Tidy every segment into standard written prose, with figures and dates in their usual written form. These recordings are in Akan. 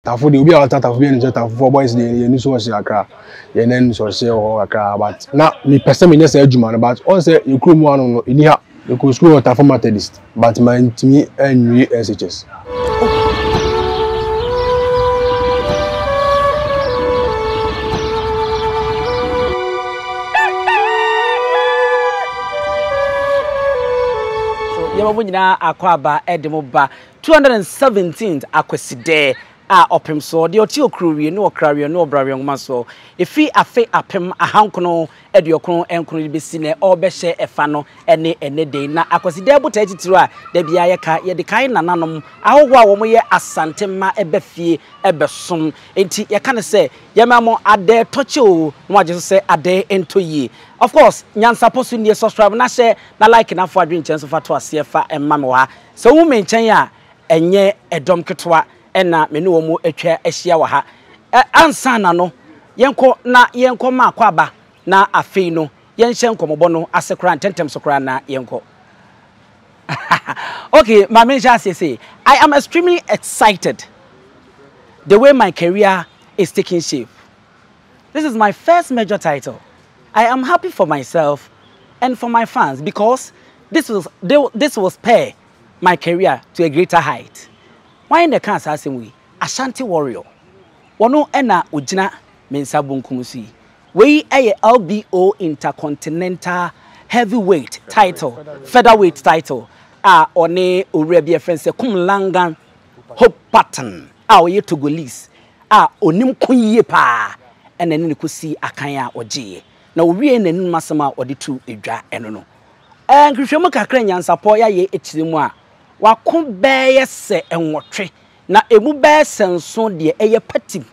Tafo de obi a wata tafo bi en tafo for boys de ye so hye akra ye nan so hye ho akra but na me person me nyesa adwuma no but on say you krom anu no eni ha you could school tafo methodist but my ntimi anwi SHS. Yamabunina akwaba edemoba 217th akweside a opem so de oti okruwie no okrawie no obrawie ngoma so efi afe apem ahankono ediokron enkron besi ne obehye efa no ene de na akweside abuta titiro a da bia ye ka ye de kan nananom ahogwo a wo moye asante ma ebefie ebesom enti ye ka ne se ye mamo ade toche o no agye se ade entoyi. Of course, Nyansapo so nie subscribe na share na like na fo adwen chen so fa to ase fa emma me wa. So wo menchen a enye edom ketwa ena me ne wo mu atwa ahia wa ha. Ansa na no yenko ma kwaba na afei no yenhye nkomobo no asekra tentem sokra na yenko. Okay, my mention say I am extremely excited the way my career is taking shape. This is my first major title. I am happy for myself and for my fans because this will spur my career to a greater height. Why in the cancer same way? Ashanti warrior. Wano ena ujina mensa bunkumusi. We a LBO Intercontinental Heavyweight title, Featherweight title. One urebi friend se kumlangan hope pattern. Oye Togolese. Onim kunye pa. And then kusi akanya oji. Na owie nanim masama odi tu edwa eno no nhwehwemu kakra Nyansapo ya ye etirimu a wako beye se enwotwe na emu beye se nso de eye patim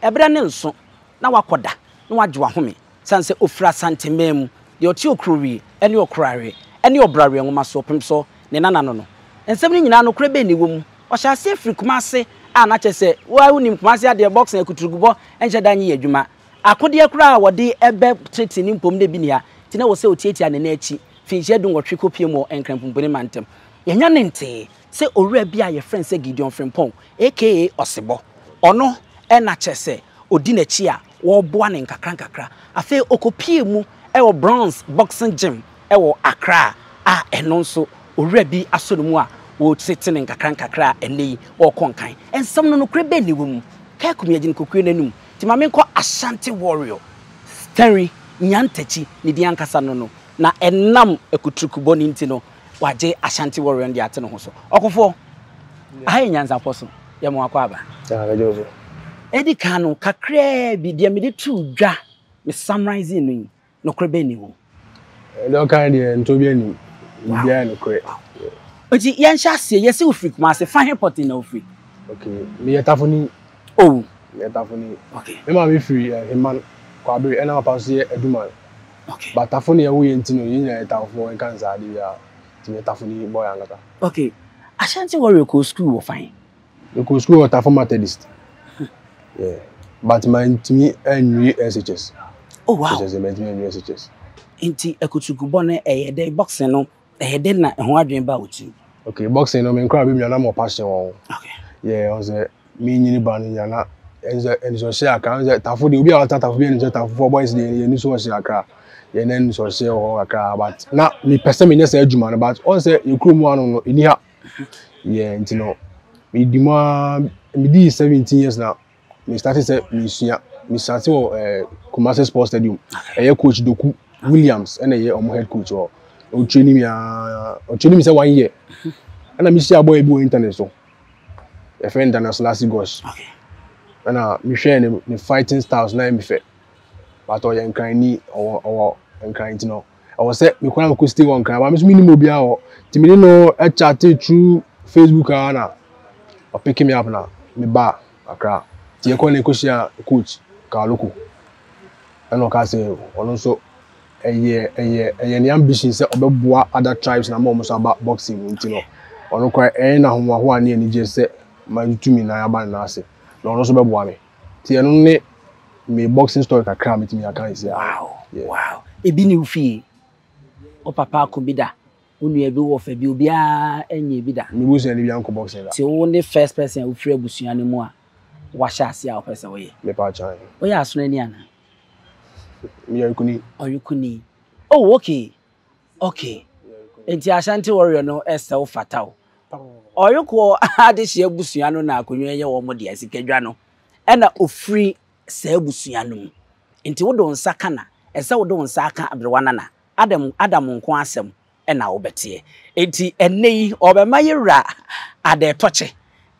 ebra ne nso na wakoda na wagwa home sanse ofra santemem de oti okruwi ene okrare ene obrare nwoma so pemso ne nanano no ensem ni nyina no kra be ni wom o sha se free kumase a na chese wa unim kumase ade boxing akuturugubo enche danyi adwuma akode kura wode ebe treti ni mpom de bi ne ha ti na wo se otietia ne na achi finhye dun wotwe kopie mo enkrampumpo mantem yenya ne nte se owura bi a ye friend se Gideon Frimpong aka Osebo ono na chese odi na chi a wo boa ne nkakra afi okopie mu e wo bronze boxing gym e wo Accra eno nso owura bi aso mu a wo sete ne nkakra enei wo konkan ensam no kure be ni wo mu ka kumye gin kokue nanum ti mame ko Ashanti warrior Terry Nyantachi ni di ankasa no na enam ekutukubo ni nti no waje Ashanti warrior ndi ate no ho so okofo ayi Nyansapo so ye mo akwaba bejozo edi kanu kakra bi dia me de tu dwa me summarize no kre be ni wo do kan de nto bi ani bia no kre oji yan sha se ye se ofri kuma se fa report na ofri okay me yetafo ni oh metafoni okay me ma be free man kwa be ena pa so ye aduma okay but tafoni ye wo ye ntino ye nya etafo en kan za de ya ti metafoni boy angata okay Ashanti warrior ko school wo fine we ko school wa tafo methodist yeah but my ntimi anwi SHS oh wow SHS me ntimi anwi SHS inti ekutukubo na eyede boxing no eyede na ho adwen ba wuti okay boxing no me nkra be mi na mo passion won okay yeah on say me nyini ba no yana enzo share aka tafo de obi a wata tafo bi en tafo for boys de ye so share aka ye nan so share ho aka but na me person me nyesa adwuma no but on say you krom anu no eni ha yeah ntino me di 17 years now me started say me sua me started Kumasi Sports Stadium eye coach Doku Williams and eye head coach o training me say 1 year and me see boy bi internet so a friend international gosh okay and me share the fighting styles na me fe but o yan kan ni o yan kan ti no I was say me kwala ko stay one kan but me so minimum bia o ti me no e chat through Facebook na o pick me up na me ba Accra ti e ko na ko share coach Kaloko and o ka say ono so eye ni ambition say obeboa other tribes na mo so about boxing nti no ono kwa na ho ani ani je say ma tutumi na ya ban na ase na ono so beboa me ti eno ne me boxing story kakra me ti me aka say wow yeah. Wow ebi ni ufie o papa ko bida onu ebi wo fa bi obia enye bida me busu ani bi anko boxing da ti wo ne first person ufie abusuan mu a washasi a opese we me pa chan we asuna ni ana me yukuni oyukuni oh okay enti Ashanti warrior no ese fatao oyuko adehye abusua no na akonwa ye wo mo de asikedwa no ena ofri sa abusua no mu enti wodo nsa kana ese wodo nsa aka abrewana na adam nko asem ena wo bete enti enei obema yera ade toche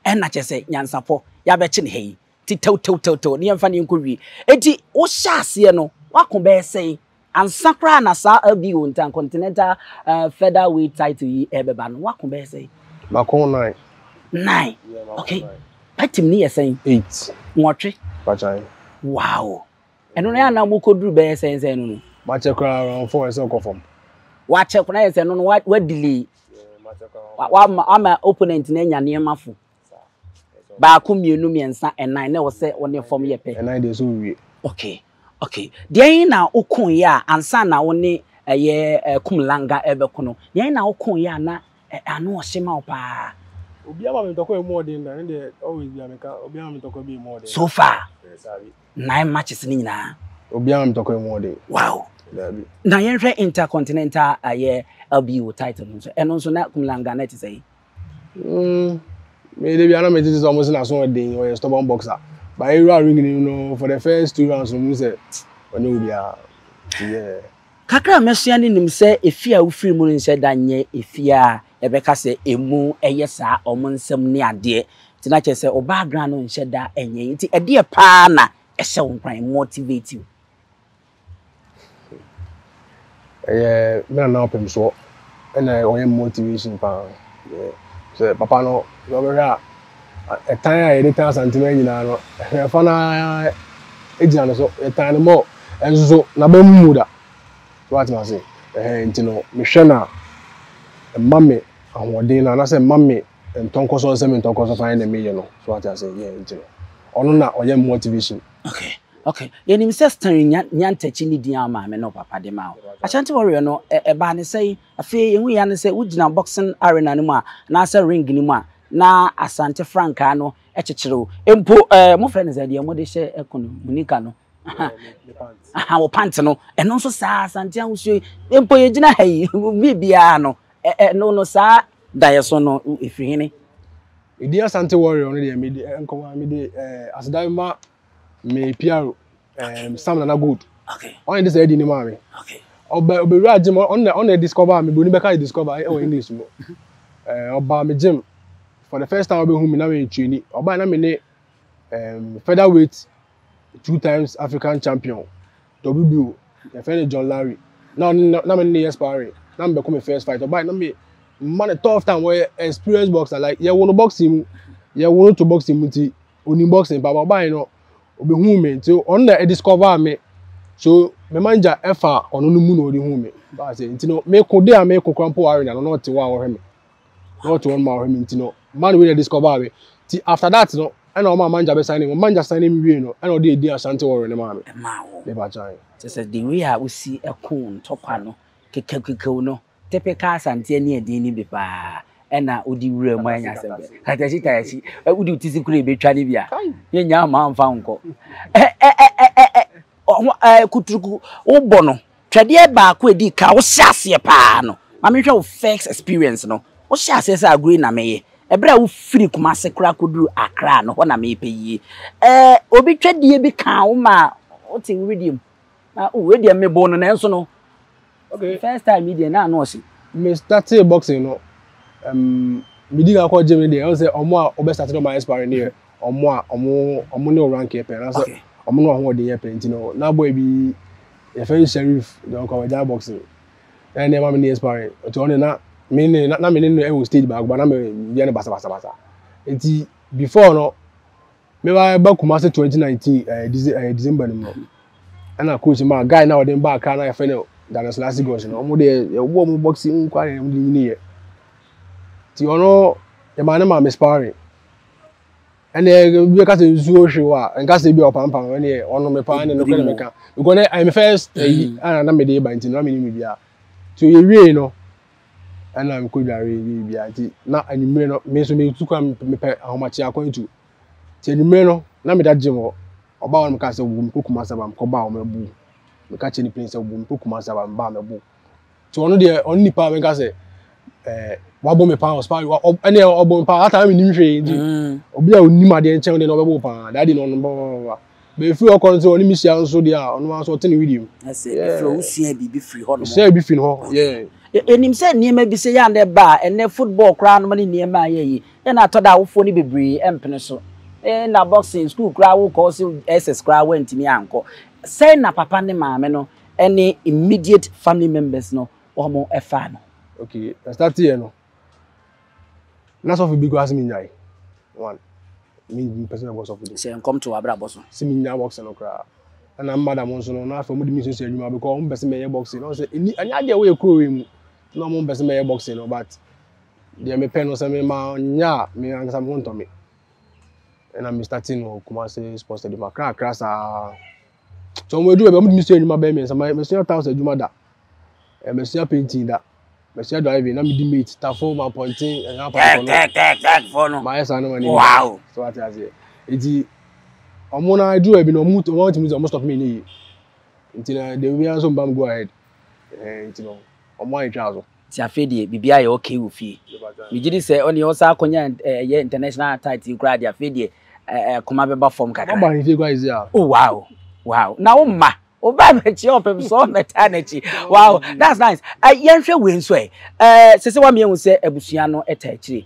ena chese nyansapo ya beche ne hei ti tew ne yemfa ne nkowi enti wo hyase no wako be sei ansakra na sa abi wontan continental featherweight title yi ebeba no wako be sei makon 9 okay patim ni yesen 8 nwotwe pachan wow eno na na mo koduru be sen no ma check around 4 so go from wa check na yesen no wa delay wa ama opponent na nya ne mafo ba ko mienu miensa enan na wo se woni form ye pe enan dey so wie okay dey na okun ya ansa na woni ye kumlanga ebekono dey na okun ya na anu oshima opa obi ama me toko more than na dey always be ameka obi ama me toko be more than so far 9 matches ni nyina obi ama me toko more than wow na yenhwe intercontinental LBO title nso eno nso na kumlanga na ti say me dey be ana me this is almost na so dey or stubborn boxer but you are ringing you know for the first 2 rounds no say oni obi a yeah kakra mesua ni nim say efia wo free mu nse danye efia ebeka se emu eyesa omonsem ni ade ti na che se o background no nse da enye ti ede pa na ehye wo kwan motivate you me na open so and I motivation pa so papa no over here a time I dey tell sentiment nyina no e fa na ejina no so e time mo enzo na ba mu da what I say nti no me hwe na mame ahode na say mame ntonkoso se me ntonkoso fa na me ye no so what I say yeah nti no ono na oye motivation okay yenim se stan nyantachi ni dia ma me no papa de ma Ashanti warrior no e ba ne say afi yehu ya ne say ugina boxing arena no ma na say ring ni ma na Asante Franka no echechero empo mo friend ze de mo de hye ekono munika no wo pant no eno nso sa Asante anwusu empo ye gina hayi bibia no no sa dayeso no efihini idi Asante warrior no de me de enko me de asdai ma me piaro Sam na good okay on this ready ni mami okay oberu agim on discover me boni beka discover e English mo oba me gym for the first time obe hu me na me train oba na me ne featherweight 2 times African champion WBO the friend John Larry na me ne sparring na me come first fight oba na me man a tough time where experienced boxer like you want to boxing you want to boxing muti oni boxing baba oba you know obi hu me nti on na discover me so me manja efa ono no mu no ri hu me ba say nti no me ko dey am me ko krampo arena no not wa wo hwe me not one ma wo hwe me nti no man we discover me ti after that no and o ma manja be sign me manja sign me we no and o dey Ashanti warrior ne ma me le ba chan just the way I we see ekun tokwa no kekekeke no typical Ashanti ani edin ni bi pa ena odi wura mu anya sebe tayachi udi utisi kure betwa ni bia ye nya ma amfa nko kuturuku wo no twede ba ko edi ka wo hyase pa no ma me hwe wo first experience no wo hyase sa agree na meye ebra wo firi kuma se kura koduru Accra no ho na me peyi obi twedie bi ka wo ma wo ti redeem na we dey me bo no na enso no okay first time media na no si me started boxing no me diga ko gym dey I say omo a obe started my sparring here omo ne rank e pe na say omo no ho dey e pe nti no na boy bi e fe Sheriff don ko we boxing and dem am ne sparring to on na me ne e stage back but na me be ne basa nti before no me ba kuma say 2019 December no and na coach ma guy na o dem back na e fe ne Daniel Last gosh no omo dey e wo mo boxing kwa dem dey ni e ti ono e ma na ma me sparring ene bi ka se nsuo hwewa enka se bi opampan ene ono me pa ene no kene me ka because I me first na me dey ba nti na me ni me bia to ye wie no ana me ko dware bia ti na animre no me so me tukwa me pe ahomachi akwantu ti animre no na me da gym oba won ka say wo me kokuma saba ko ba o mebu me ka che ni prince wo me kokuma saba ba mebu to ono de on nipa me ka say wabo me pa hospital ene obo me pa ata me nim hwe ndi obi a onim ade nchen de no obebo pa daddy no no be free o kon say oni mi sia nso de a ono ma so ten video I say free usua bibi free ho no say bi free ho yeah enim say niema bi say ya na ba ene football kra no ne niema ayi e na to da wofo ni bebre empene so na boxing school kra wo ko say SS kra wantimi anko say na papa ne maame no any immediate family members no omo efa no okay start here no na so fi bi ko asimi nyai one me person boss of the say come to abra boss see me nya boxing no kra na madam nso no na afa mu di mi so say adwuma because mo person me boxing no say anya de we kro we mu no mo person me boxing no but they me pen no say me ma nya me ansa mo nto me and I'm starting no kuma say sports de ma kra sa so mo do e mo di mi so adwuma ba me say me so 1000 adwuma da me so painting da me so driving na me di mate ta for my pointing and tek for no my son no wow so what I say iti omo na do e bi no mo want me almost stop me ni until the we so bam go ahead no omo ai twa so ti afedie bibia ye okay wo fie me gidi say oni o sa akonya ye international title kra dia afedie kuma beba form kakra ba ni go is ya oh wow na wo ma oba mechi opem so maternity wow that's nice yenhwe we nso sese wa me hu se abusua no eta akire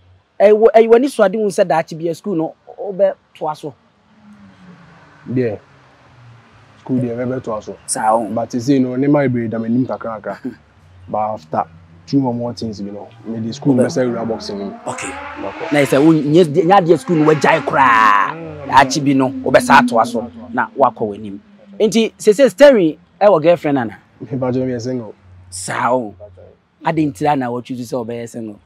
wani so ade hu se da bia school no obe to aso yeah school there be to aso sao but you see no ne my be da manim kakra but after 2 or more things you know me the school me say boxing okay na say nya de school no wajai kra da bi no obe sa to aso na wakọ wanim enti sese Sterry e girlfriend ana me ba jo me single sao adentira na what choose say obe single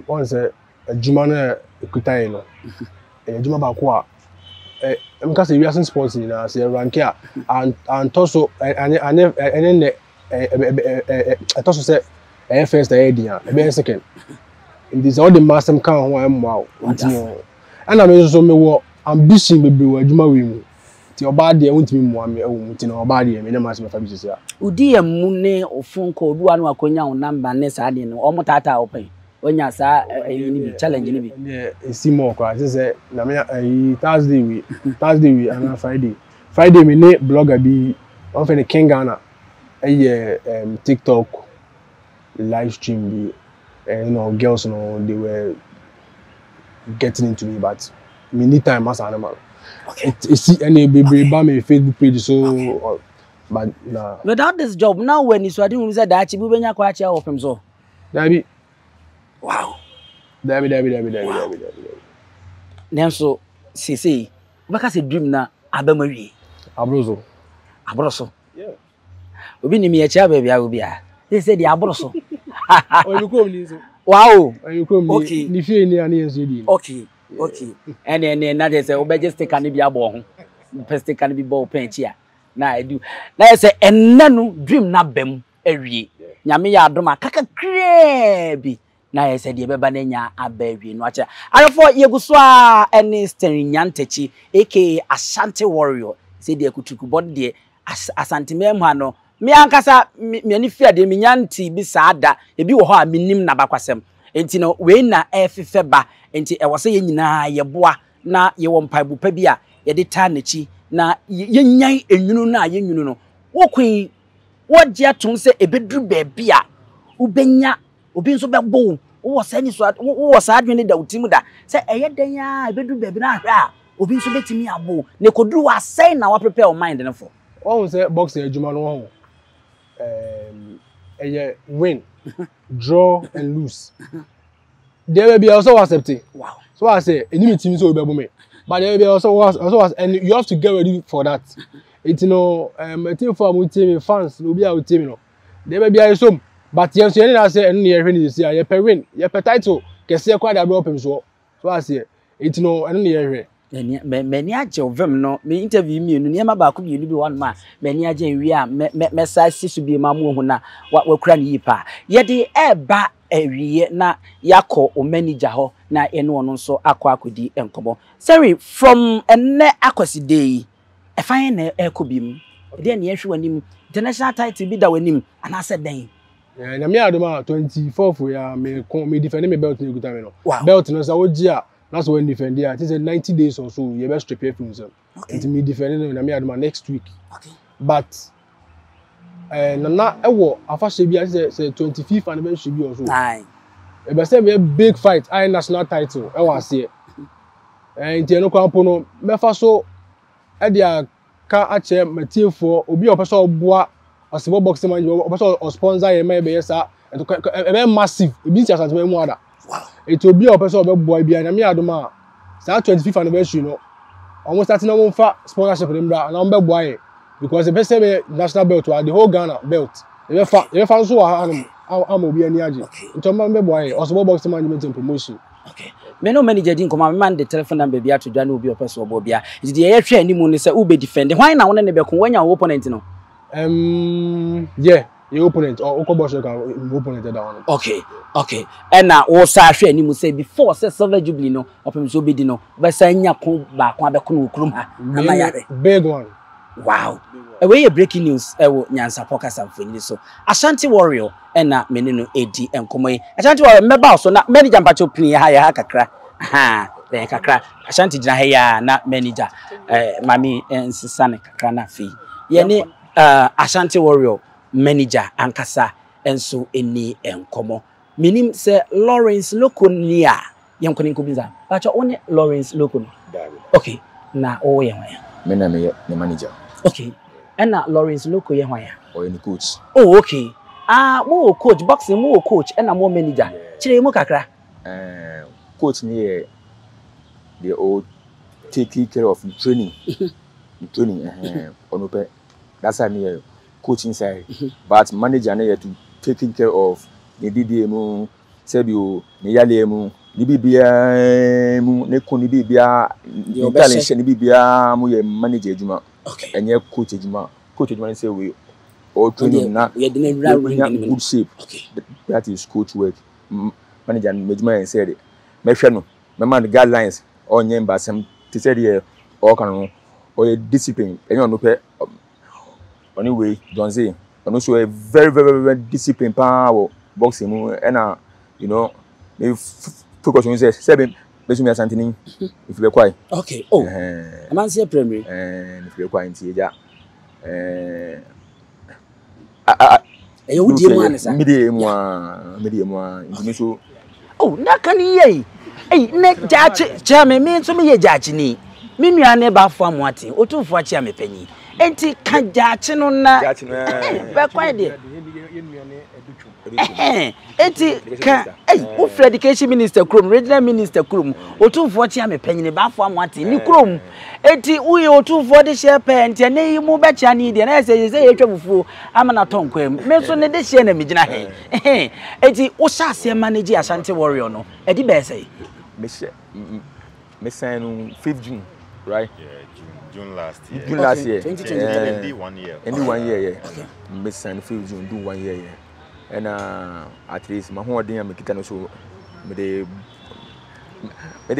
one say adwuma na ekutai no adwuma ba ko a because we are sports ni na say rank a and toso ane toso say first dia e second in this all the master kan ho am wow ntino ana me so me wo ambition bebre wo adwuma we mu ti oba de wontimi mo me ewu ntino oba de me na ma se fa bi sisi a udi emu ne ofunko oduwa no akonya wo number ne sa de no omo tata open onya sa ni challenge ni bi esi mo kwa say na me Thursday we and Friday me ne blogger bi on fe ne King Ghana TikTok live stream bi you know girls no they were getting into me but me need time as animal okay see any baby ba me Facebook page so okay. But nah without this job now when you so didn't say that you benya kwa chia opem so dabi wow dabi nenso see baka say dream na abamawie abroso yeah obi ni me ya chia baby a obi a say the abroso you come ni so wow you come okay ni fie ni ani enso di okay and na dey say obe just take an bi abo ho first take an bi ball pen chia na edu na say enna dream na bam awie nyame ya adoma kaka krebi na say de beba na nya abawie no acha arefo yeguso a ene Sterry Nyantachi aka Ashanti warrior say de kutuku bod de Asante memha no me ankasa me ani fia de me nyanti bi saada ebi wo ho a menim na bakwasem enti no we na efefe ba enti e wo se ye nyina ye boa na ye wo mpaibu pa bi a ye de ta nachi na ye nyan enwunu na ye nwunu no wo kwin wo gye atom se ebedru ba bia ubenya obi nso bebo wo se ni so wo sa adwene da utim da se eye dan a ebedru ba bi na ahwe a obi nso betimi abo ne kodru wa sai na wa prepare your mind no for one say boxing adwuma no ho win draw and lose there will be also accepting wow so I say any team so be me but there will be also and you have to get ready for that it you know a team for my team fans will be our team no there will be some but yes you know say any year you see you per win you per title kese kwa da be open so I say it you know any year many aje ovem no me interview me no niam ba ko bi bi one ma many aje wi a me sa sisu bi ma mu hu na wa kura ni yipa ye de eba awie na yakọ o manager ho na eno ono nso akodi enkomo. Sorry, from enne akwasi day e fan na ekobim. Dey na yehwe wanim international title bi da wanim ana se den. Na me adoma 24th ya me defend me belt ni guta me no. Belt no sa wogi a na so when defend ya. It is 90 days or so you best strip from himself. It me defend na me adoma next week. Okay. But na ewo afashe bi say 25th anniversary bi or so. Aye. E be say be big fight I national title e wa se. Nti eno kwampo no me fa so e dia ka ache matiefo obi opeso oboa osebo boxing man opeso o sponsor ye me be yesa e be massive e bi ti Ashanti mu ada. Wow. It obi opeso obeboa bia na me adoma sa 25th anniversary no almost starting na fa sponsorship dem bra na obeboa ye because the best national belt the whole Ghana belt e be fa so am obi ani age nto ma obeboa ye osebo boxing management and promotion. Okay. Me no manager din koma me man the telephone number bia to dwa na obi opeso obo bia it dey yehwe animu ne say u be defend why na won ne be ko wanya opponent no yeah your opponent or okobosho ka opponent that one. Okay and na wo sa hwe animu say before say silver jubilee no opem so obedi no be sa nya ko ba ko abeko no okurum ha na yare big one. Wow. We breaking news ewo Nyansapo kasamfoni so Ashanti warrior na menenu edi enkomo yi Ashanti warrior meba so na manager mpacho pin ya kakra den kakra Ashanti gina ha ya na manager mami ensisane kakra na fi ye ni Ashanti warrior manager ankasa enso eni enkomo minim se Lawrence Lokonia yenkoni nkobinza bacho one Lawrence Lokonia. Okay na o ye hwan me na me manager. Okay. And Lawrence Loko ye hwan ya? Or any coach. Oh, okay. Mo coach boxing, mo coach and mo manager. Chire mo kakra. Coach ni they all taking care of training. Onope. That's how near coaching side. But manager na to taking care of the DDM, Sebio, the Yalemu, the BBA, ne koni BBA, the talent, the BBA, mo ye manager juma. Okay. And your coach say we all training na we in good shape. Okay. That is coach work. Manager management said it. Me hwe no, me man the guidelines on nyemba sem to say there all kan or discipline. Any no pe anyway don't say and also a very discipline power boxing mu and you know me focus on say 7 Besumi Ashanti ni if you quiet. Okay. Oh. Man say primary. If you quiet nti eja. You di mu an sa. Medium nti so. Oh, na kan ye. Ne judge chairman me so me ye judge ni. Me nua ne ba fo amoate. Otumfuo achi amepanyi. Enti ka judge no na. Judge no. Be quiet there. Eti ka wo education minister krom regional minister krom Otumfuo chia me panyine ba fo amoate ni krom eti uye Otumfuo de share pen tia ne yimu be chia ni de na say yetwa bufuo amana tonkwam me so ne de share na me gina he eti wo sha ase manage Ashanti warrior no edi be say me sign on 5th June right. Yeah, June last year. June last year. 2020. 1 year. Only 1 year, yeah. Okay. Me sign 5th June do 1 year, yeah. And at least my whole day I'm making so me dey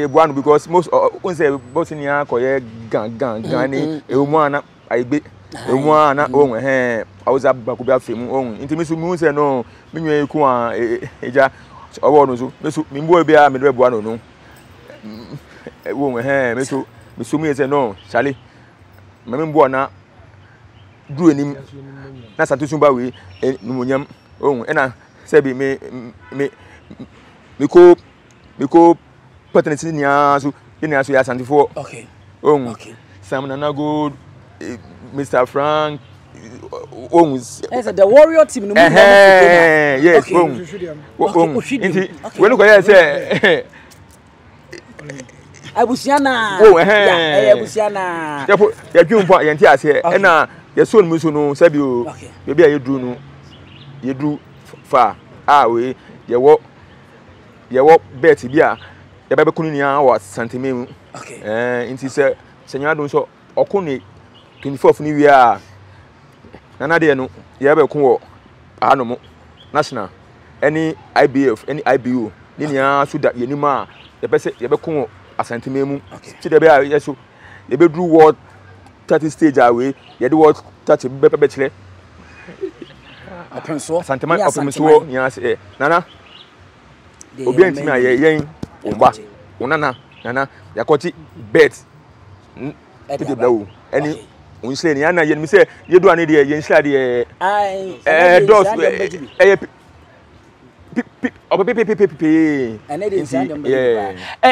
buan because most on say boxing ya koye gang ni emu ana aibe emu ana ohun awuza bakubi afemu ohun nti me so mu say no me nwa eku a eja owo no so me so me mbo bia me dey buan no ohun me so me say no chale me mbo na duro enim na santosun ba we numonyam ohun ena say be me ko paternity nia so ya Ashanti for. Okay. Ohun. Okay. Sam na go Mr. Frank ohun. Yes, the warrior team no more. Yes, ohun. Inti we look here say Abusiana. Oh, Abusiana. Ya dwun po yenti ase ena ya so no so no sabi o. Be bia ye dru no. Ye dru fa we ye wo bet bia ya bebe kunu nia wa santimemu. Okay. Inti se senya do so okuni 24th ni wi a nana de no ye be kun wo anomo national any IBF any IBO ni nia so da ye nima pese ye be ko Ashanti memu ti de be a so ye be do what 30 stage away ye do what 30 be chile Appenso Ashanti man Appenso Nyansa nana obi antimi a yen omba onana nana yakoti bet ti de blawo eni unsle ni ana yen mi se ye do ane de yen sla de dos and it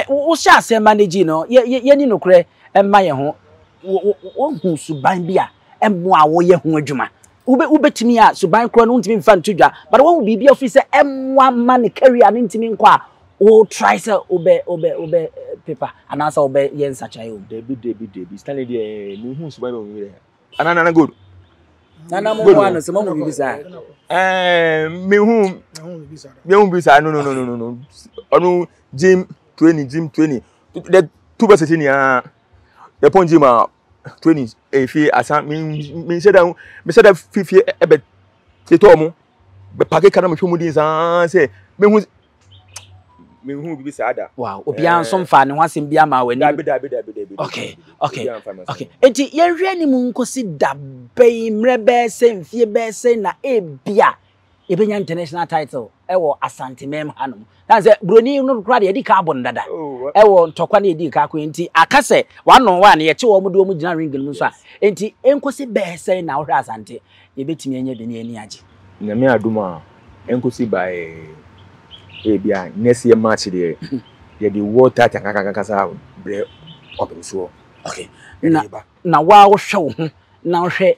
wo sha se manage no ye ni nokre emma ye ho wo hu suban bia emmoa wo ye ho adwuma ubetimi a suban kro no ntimi mfa ntodwa but wo bibia officer emmoa man career no ntimi nkwa wo try say obe paper and answer obe ye nsacha yo debi stanley de mi hu suban be mi anana good nana mo wano se mo bibisa mi hu bisa no onu gym training the two best thing ya the point gym 20 fi asan mi say that fifi ebe teto mo be pake kana mo hwemu din san say mi hu bisa ada wow obi an so mfa ne ho asem bia ma wani dabi okay enti ye hwe ni mu nkosi dabe mrebe se mfie be se na ebia ebenya international title ewo Asante mem hanom na say broni no kra de edi ka abon dada ewo ntokwa na edi ka kwenti akase wano wa na ye che wo mu do mu gina ring mu so a enti enkosi be se na wo hwe Asante ebetimi anya de ne ani age na me aduma enkosi by ebia next year match de ye the water takakakasa bre Otumfuo okay na wa wo hwe wo ho na wo hwe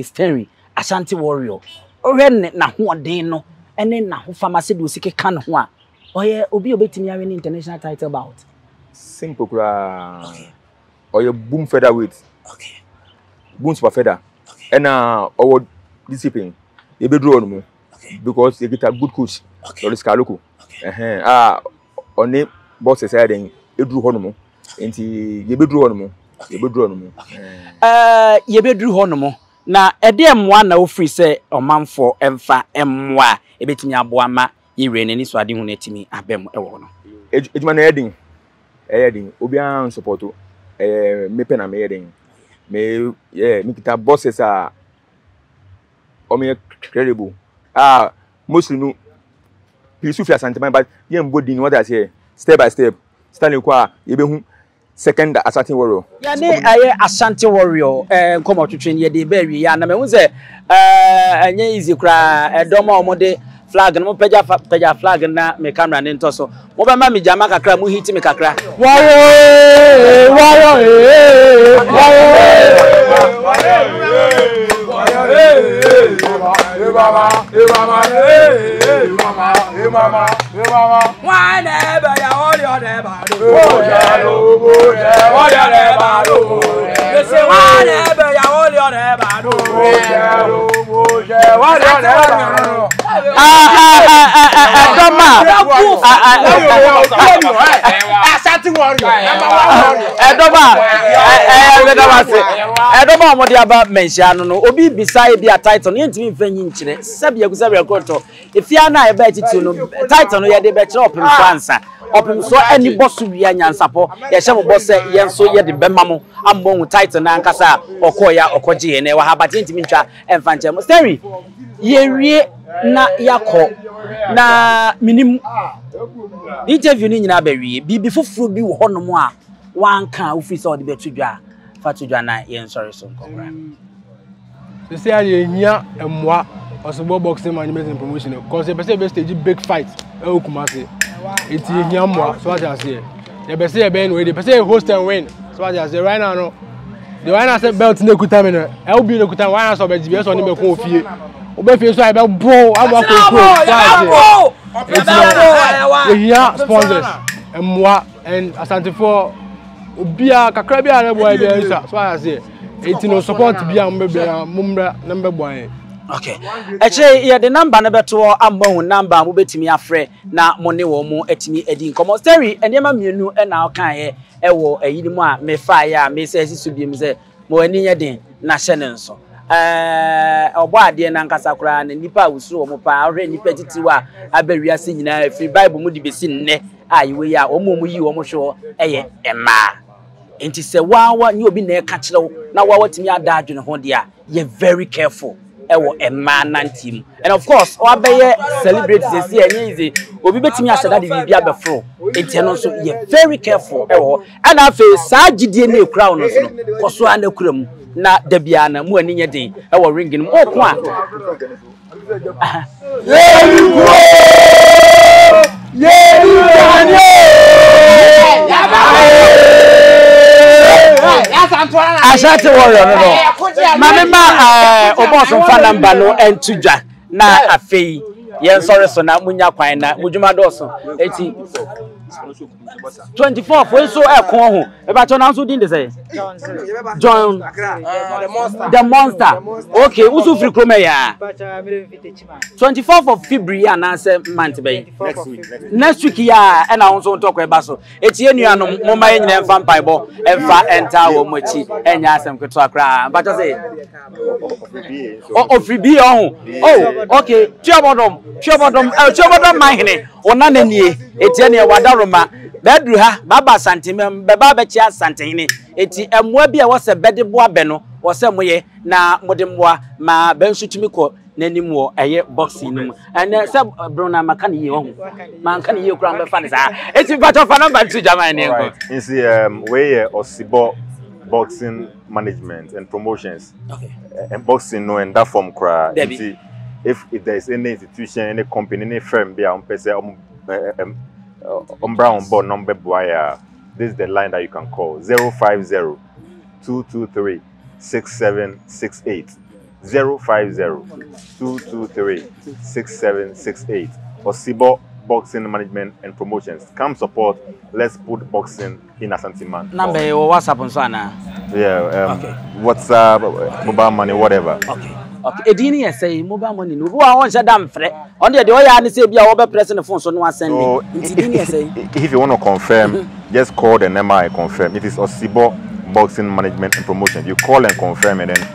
Stanley Ashanti warrior ohwe na hoden no ene na ho pharmacy do sike kan ho a oye obi obetimi awe ni international title bout simple kura oye boom featherweight boom super feather ena owo discipline e be draw no mo because you get a good coach Loris Kaloko oni boss say den e dru ho no mo enti ye be dru ho no mo ye be dru ho no mo na ede emwa na ofri se omanfo emfa emwa ebetimi aboa ma yire nani so ade hu na timi abem ewo no ejuma na edin obi an support me pe na me edin me kita bosses a o me credible mostly no pisu fi Asante man but yem body what I say step by step standing kwa ye be hu second Ashanti warrior ya ne aye Ashanti warrior komo twetwe ye de ba wi ya na me hu se anye easy kra edoma omode flag no peja flag na me camera ne ntoso mo ba ma me jama kakra mu hit me kakra Edoma omode aba Manhyia no obi bisai bia title no yentimi mfanyi nkyire sabia kusabia koto efia na eba titu no title no ye de be kire opim fansa opim so ani bosu wia Nyansapo ye hye mo boss ye nso ye de bema mo ambo hu title na nkasa okoya okoje ne wa haba yentimi ntwa emfa nche mo story ye wie na yakọ na minim interview ni nyina ba wie bibi foforo bi wo honom a wanka officer odi betudwa fatudwa na yen sorry so nkokra se say ye hia emwa osbo boxing management promotion cause e be stage big fight e okumase eti hia mwa so what you say e be say e be no e be say host and win so what you say right now no the one that say belt na kuta me no e obi na kuta one so be gbs on me ko ofie obe fie so e be bro abako here sponsors emwa and Asante for obia kakra bia na boy bia isa so I say eti no support bia mbebia mumra na mbeboy okay eche ye the number na beto ambo number mo betimi afre na mo ne wo mo etimi edi nkomo story enema mienu e na okan ye e wo ayini mu a me fa ya me se sisu biem se mo ani ye den na hye ne nso obo ade na nkasa kura na nipa awusu omo pa ahwe nipa titiwa abawiase nyina free bible mu di besi nne ayiwe ya omo yi omo hwo eye ema enti se wawa nyi obi na eka kire na wawa timi ada adwene ho dia ye very careful ewo ema nantim and of course o abeye celebrate this year easy obi betimi asada de bibia befro enti no so ye very careful ewo and afa saa gidie na ekura no so no koso ana kura mu na dabia na mu ani nye den ewo ring no o ko a Ashanti warrior no mamema oboso mfa number no entudwa na afei yen sorry so na munya kwan na mudwuma doso eti 24 for so ekon ho e ba to na so din de say John the monster okay usu free kroma ya 24th of February na say month be next week ya e na won talk e ba so eti enuanom moma ye nyina emfa mpaibo emfa enta wo mochi enya asem keto akra ba to say o free be on oh okay chiobodom mahene ona nanie eti ene wadaroma bedru ha baba santimem beba be chia santihene eti emwa bia wo se bede bo abe no wo se moye na mode mwa ma bensutumi ko nanim wo eye boxing nim ene se brona maka ne ye ho manka ne ye kura be fa ne sa eti bato fa number 2 German ne ko insi we osibo boxing management and promotions okay and boxing no and that form kra eti if there is any institution, any company, any firm, be on brown board number boya. This is the line that you can call 050-223-6768. 050-223-6768. Osibo Boxing Management and Promotions. Come support. Let's put boxing in Ashanti man. Number WhatsApp on Sana. Yeah. Okay. WhatsApp, mobile money, whatever. Okay. Okay, edini say mobile money no wo won shadam frɛ on the oya ni say bia wo be press the phone so no send me edini say if you want to confirm just call the number I confirm it is Osibo Boxing Management and Promotion. You call and confirm and then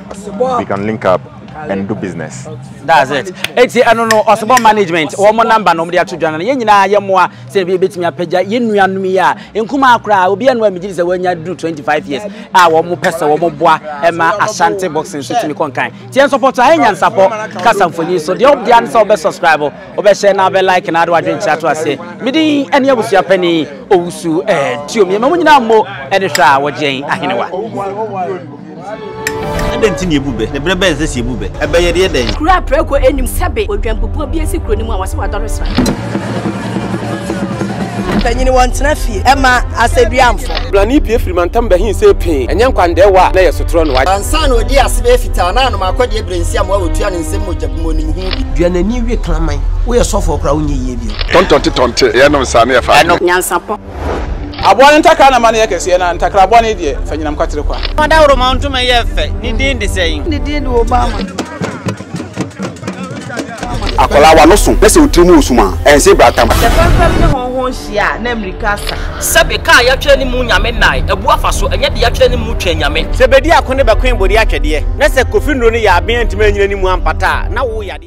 we can link up and do business. That's it. Eti anono Osibo Management wo mo number no mo dia tudwa na ye nyina ye moa say be betimi apagya ye nuanum ya enkuma akra obi anu amigiri say wanya do 25 years wo mo pese wo mo boa ema Ashanti boxing so timi konkan ti en support a Nyansapo kasamfoni so de obi an say obe subscribe obe share na be like na do adwen chat to ase midi ene abusua pani owusu ti omi ma mo nyina mo ene hwa wo gen ahenewa Dentini ebube ne brebe nse ebube ebeye de den kura preko enim sebe odwampopo bi esi kuro ni mu awase wadoresa tanyini wontena fie ema aseduamfo blani pie frimantam behin se pin enye nkwande wa na yesotro no wa ansa na odi asebe fita na anoma akodi ebrensi am wa otua ne nsem mojabimo ni hu duanani wie klaman wo ye sofo kra wo nye yie bi tontonte ye no nsa na ye fa Nyansapo abone ntaka na mane yakese na ntakra abone de fanyinam kwatere kwa mada woro ma ntuma ye fe ni din de sei ni din de Obama akola wa no so pese otrimu osuma ense bratam the first ne honhon hia na America sabe ka ya twa ni mu nyame nai ebu afaso enye de ya twa ni mu twa nyame sebedi akone bekwen bodi atwede na se kofi nro ni ya aben ntima nyina ni mu ampata na wo ya